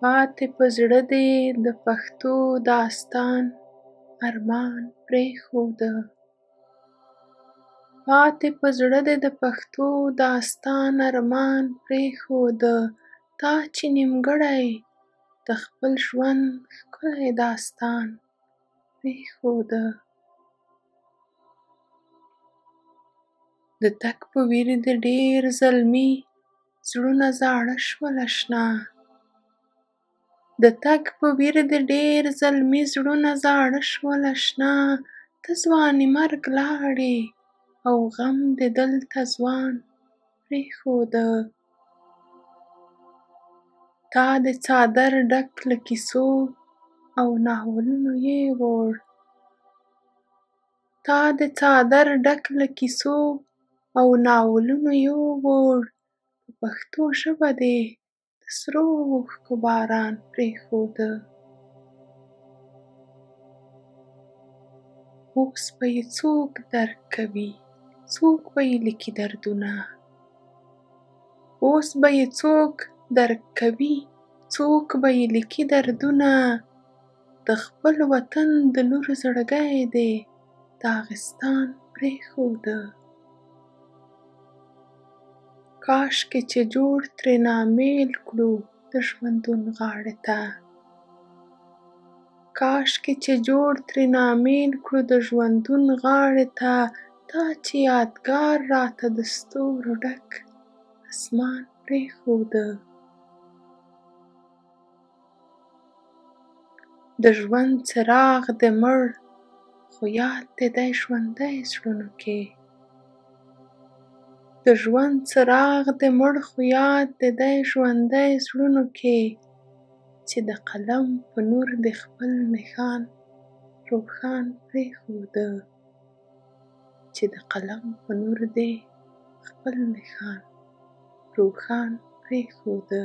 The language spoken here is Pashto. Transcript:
پاتې په زړه دې د پښتو داستان ارمان پرېښوده. پاتې په زړه دې د پښتو داستان ارمان پرېښوده. تا چې نیمګړی د خپل ژوند ښکلی داستان پرېښوده. د تګ په ویر دې ډېر زلمي زړونه زاړه شول اشنا. د تګ په ویر دې ډېر زلمي زړونه زاړه شول اشنا. ته ځواني مرګ لاړې او غم دې دلته ځوان پرېښوده. تا د څادر ډک له کیسو او ناولونو یووړ. تا د څادر ډک له کیسو او ناولونو یووړ. په پښتو ژبه دې د سرو اوښکو باران پرېښوده. اوس به یې څوک درک کوي، څوک به یې لیکي دردونه. اوس به یې څوک درک کوي، څوک به یې لیکي دردونه. د خپل وطن د لور زړګی دې داغستان پرېښوده. کاشکې چې جوړ ترېنه میل کړو د ژوندون غاړې ته. کاشکې چې جوړ ترېنه میل کړو د ژوندون غاړې ته. تا چې یادګار راته د ستورو ډک اسمان پرېښوده. د ژوند څراغ دې مړ خو یاد دې دی ژوندی زړونو کې. د ژوند څراغ دې مړ خو یاد دې دی ژوندی زړونو کې. چې د قلم په نور دې خپل نښان روښان پرېښوده. چې د قلم په نور دې خپل نښان روښان پرېښوده.